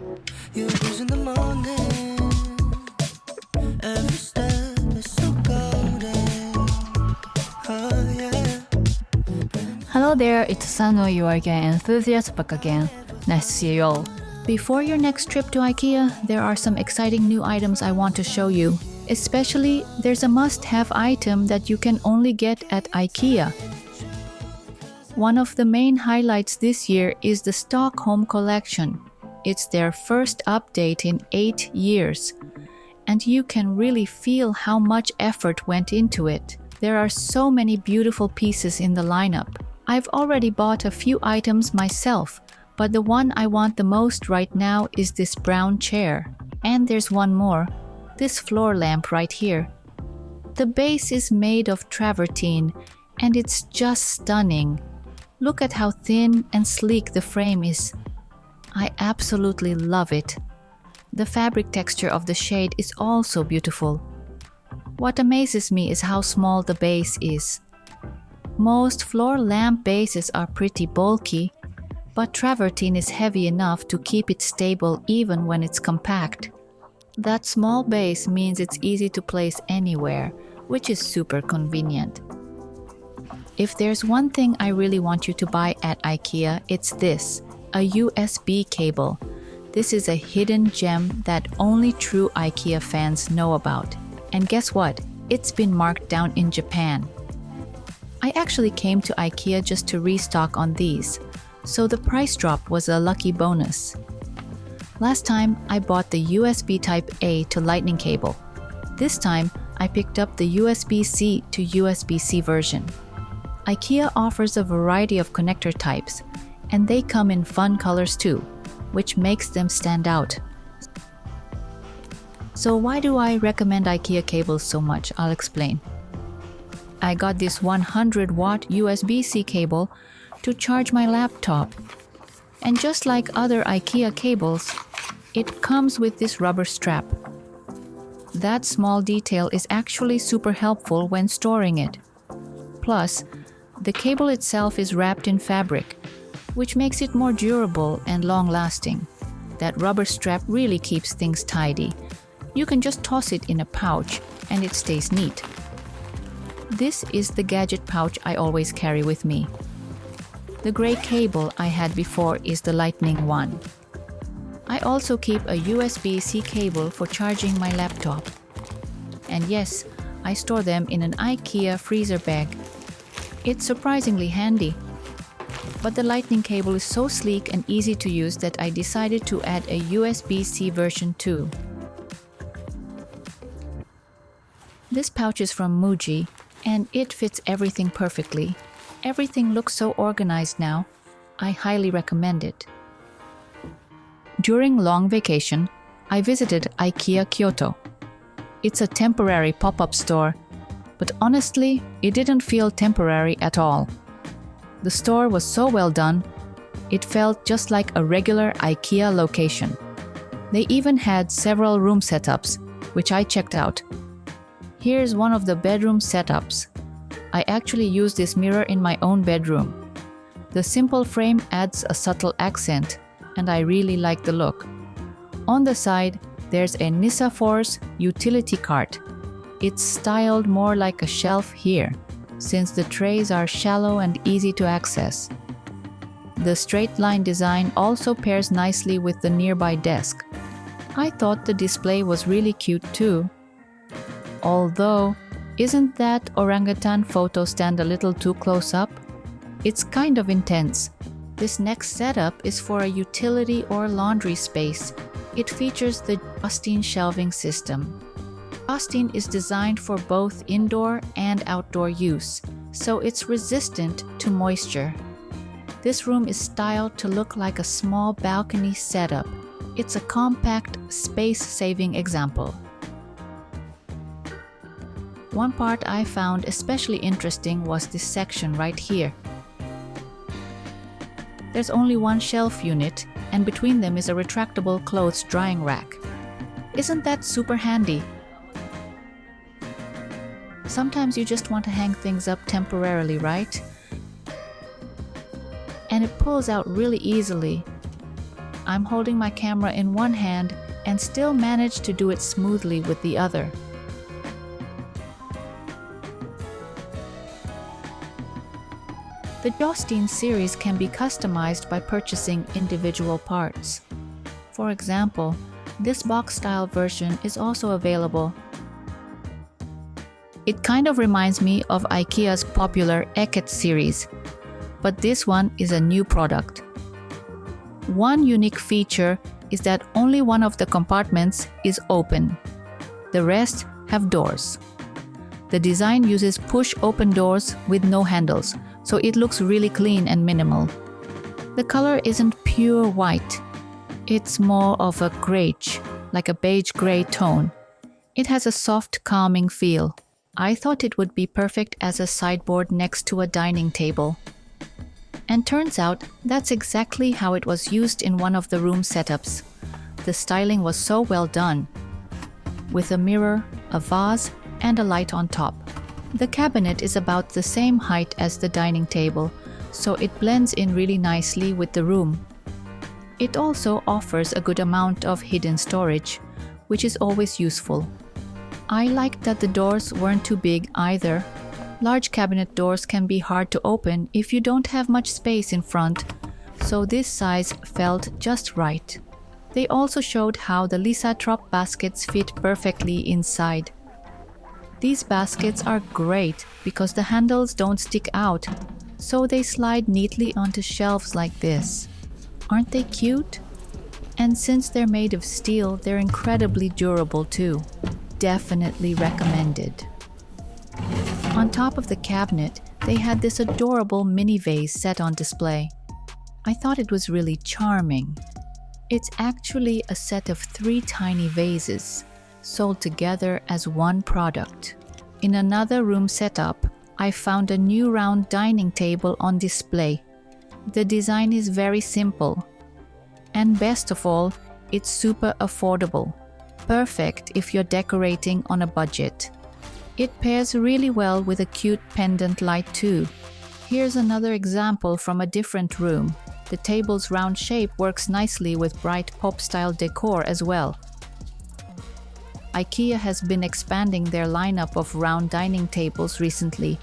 You lose in the morning. Every step is so golden. Oh yeah. Hello there, it's Sanu, your IKEA enthusiast back again. Nice to see you all. Before your next trip to IKEA, there are some exciting new items I want to show you. Especially, there's a must-have item that you can only get at IKEA. One of the main highlights this year is the Stockholm collection. It's their first update in 8 years. And you can really feel how much effort went into it. There are so many beautiful pieces in the lineup. I've already bought a few items myself, but the one I want the most right now is this brown chair. And there's one more, this floor lamp right here. The base is made of travertine, and it's just stunning. Look at how thin and sleek the frame is. I absolutely love it. The fabric texture of the shade is also beautiful. What amazes me is how small the base is. Most floor lamp bases are pretty bulky, but travertine is heavy enough to keep it stable even when it's compact. That small base means it's easy to place anywhere, which is super convenient. If there's one thing I really want you to buy at IKEA, it's this, a USB cable. This is a hidden gem that only true IKEA fans know about. And guess what? It's been marked down in Japan. I actually came to IKEA just to restock on these, so the price drop was a lucky bonus. Last time, I bought the USB Type-A to Lightning cable. This time, I picked up the USB-C to USB-C version. IKEA offers a variety of connector types, and they come in fun colors too, which makes them stand out. So why do I recommend IKEA cables so much? I'll explain. I got this 100-watt USB-C cable to charge my laptop. And just like other IKEA cables, it comes with this rubber strap. That small detail is actually super helpful when storing it. Plus, the cable itself is wrapped in fabric, which makes it more durable and long-lasting. That rubber strap really keeps things tidy. You can just toss it in a pouch and it stays neat. This is the gadget pouch I always carry with me. The gray cable I had before is the Lightning one. I also keep a USB-C cable for charging my laptop. And yes, I store them in an IKEA freezer bag. It's surprisingly handy. But the Lightning cable is so sleek and easy to use that I decided to add a USB-C version too. This pouch is from Muji, and it fits everything perfectly. Everything looks so organized now. I highly recommend it. During long vacation, I visited IKEA Kyoto. It's a temporary pop-up store, but honestly, it didn't feel temporary at all. The store was so well done, it felt just like a regular IKEA location. They even had several room setups, which I checked out. Here's one of the bedroom setups. I actually use this mirror in my own bedroom. The simple frame adds a subtle accent, and I really like the look. On the side, there's a NISSAFORS utility cart. It's styled more like a shelf here, since the trays are shallow and easy to access. The straight line design also pairs nicely with the nearby desk. I thought the display was really cute too. Although, isn't that orangutan photo stand a little too close up? It's kind of intense. This next setup is for a utility or laundry space. It features the JOSTEIN shelving system. JOSTEIN is designed for both indoor and outdoor use, so it's resistant to moisture. This room is styled to look like a small balcony setup. It's a compact, space-saving example. One part I found especially interesting was this section right here. There's only one shelf unit, and between them is a retractable clothes drying rack. Isn't that super handy? Sometimes you just want to hang things up temporarily, right? And it pulls out really easily. I'm holding my camera in one hand and still manage to do it smoothly with the other. The JOSTEIN series can be customized by purchasing individual parts. For example, this box-style version is also available. It kind of reminds me of IKEA's popular Eket series, but this one is a new product. One unique feature is that only one of the compartments is open. The rest have doors. The design uses push-open doors with no handles, so it looks really clean and minimal. The color isn't pure white. It's more of a greige, like a beige-gray tone. It has a soft, calming feel. I thought it would be perfect as a sideboard next to a dining table. And turns out that's exactly how it was used in one of the room setups. The styling was so well done, with a mirror, a vase, and a light on top. The cabinet is about the same height as the dining table, so it blends in really nicely with the room. It also offers a good amount of hidden storage, which is always useful. I liked that the doors weren't too big either. Large cabinet doors can be hard to open if you don't have much space in front, so this size felt just right. They also showed how the RISATORP baskets fit perfectly inside. These baskets are great because the handles don't stick out, so they slide neatly onto shelves like this. Aren't they cute? And since they're made of steel, they're incredibly durable too. Definitely recommended. On top of the cabinet, they had this adorable mini vase set on display. I thought it was really charming. It's actually a set of 3 tiny vases, sold together as one product. In another room setup, I found a new round dining table on display. The design is very simple. And best of all, it's super affordable. Perfect if you're decorating on a budget. It pairs really well with a cute pendant light too. Here's another example from a different room. The table's round shape works nicely with bright pop-style decor as well. IKEA has been expanding their lineup of round dining tables recently.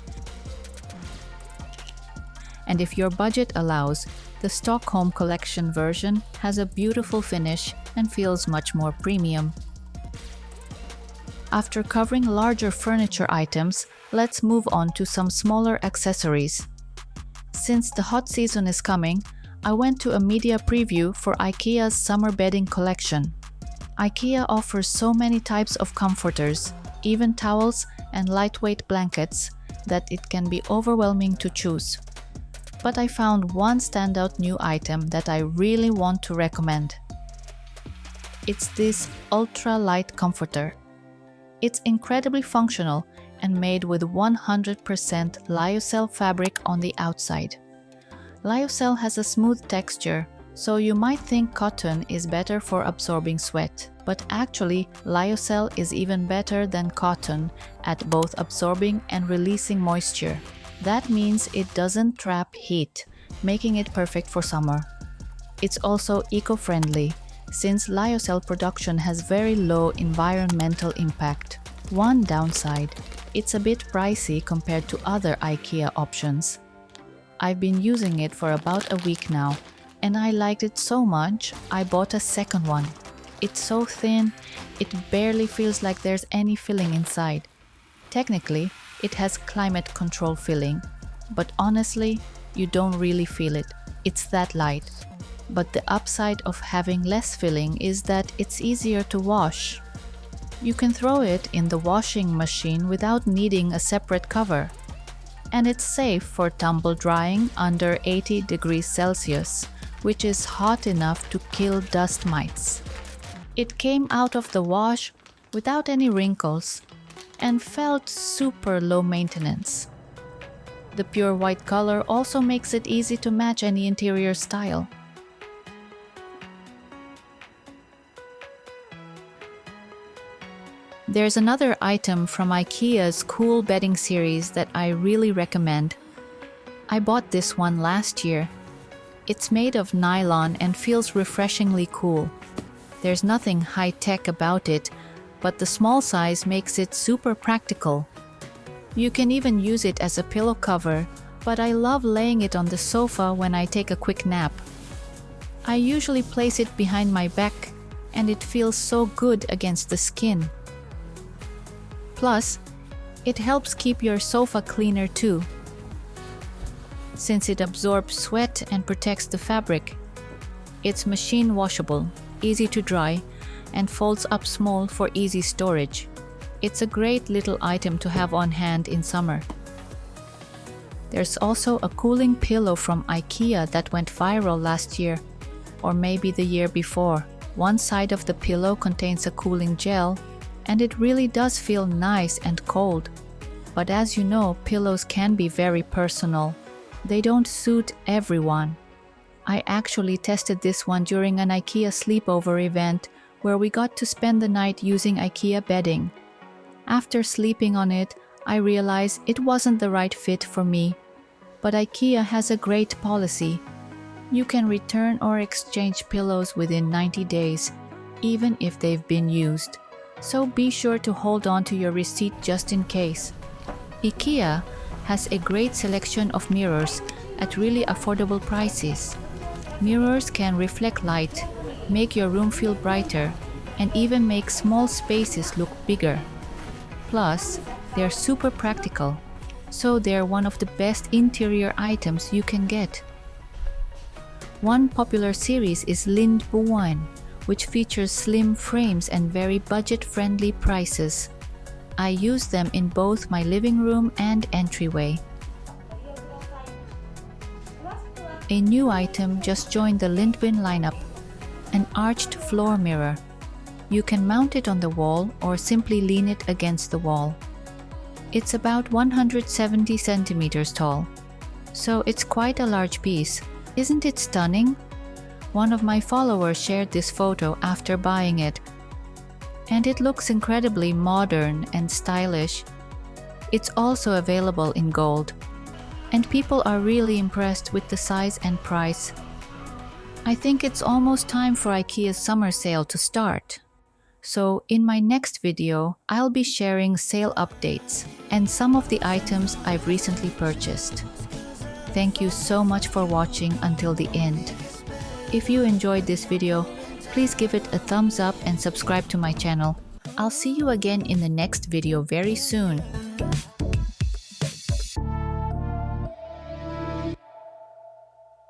And if your budget allows, the Stockholm collection version has a beautiful finish and feels much more premium. After covering larger furniture items, let's move on to some smaller accessories. Since the hot season is coming, I went to a media preview for IKEA's summer bedding collection. IKEA offers so many types of comforters, even towels and lightweight blankets, that it can be overwhelming to choose. But I found one standout new item that I really want to recommend. It's this ultra-light comforter. It's incredibly functional and made with 100% lyocell fabric on the outside. Lyocell has a smooth texture, so you might think cotton is better for absorbing sweat, but actually lyocell is even better than cotton at both absorbing and releasing moisture. That means it doesn't trap heat, making it perfect for summer. It's also eco-friendly, since lyocell production has very low environmental impact. One downside, it's a bit pricey compared to other IKEA options. I've been using it for about a week now, and I liked it so much, I bought a second one. It's so thin, it barely feels like there's any filling inside. Technically, it has climate control filling, but honestly, you don't really feel it. It's that light. But the upside of having less filling is that it's easier to wash. You can throw it in the washing machine without needing a separate cover. And it's safe for tumble drying under 80 degrees Celsius, which is hot enough to kill dust mites. It came out of the wash without any wrinkles and felt super low maintenance. The pure white color also makes it easy to match any interior style. There's another item from IKEA's cool bedding series that I really recommend. I bought this one last year. It's made of nylon and feels refreshingly cool. There's nothing high-tech about it, but the small size makes it super practical. You can even use it as a pillow cover, but I love laying it on the sofa when I take a quick nap. I usually place it behind my back, and it feels so good against the skin. Plus, it helps keep your sofa cleaner too, since it absorbs sweat and protects the fabric. It's machine washable, easy to dry, and folds up small for easy storage. It's a great little item to have on hand in summer. There's also a cooling pillow from IKEA that went viral last year, or maybe the year before. One side of the pillow contains a cooling gel, and it really does feel nice and cold. But as you know, pillows can be very personal. They don't suit everyone. I actually tested this one during an IKEA sleepover event where we got to spend the night using IKEA bedding. After sleeping on it, I realized it wasn't the right fit for me. But IKEA has a great policy. You can return or exchange pillows within 90 days, even if they've been used. So be sure to hold on to your receipt just in case. IKEA has a great selection of mirrors at really affordable prices. Mirrors can reflect light, make your room feel brighter, and even make small spaces look bigger. Plus, they're super practical, so they're one of the best interior items you can get. One popular series is LINDBYN, which features slim frames and very budget-friendly prices. I use them in both my living room and entryway. A new item just joined the LINDBYN lineup, an arched floor mirror. You can mount it on the wall or simply lean it against the wall. It's about 170 centimeters tall, so it's quite a large piece. Isn't it stunning? One of my followers shared this photo after buying it, and it looks incredibly modern and stylish. It's also available in gold, and people are really impressed with the size and price. I think it's almost time for IKEA's summer sale to start. So in my next video, I'll be sharing sale updates and some of the items I've recently purchased. Thank you so much for watching until the end. If you enjoyed this video, please give it a thumbs up and subscribe to my channel. I'll see you again in the next video very soon.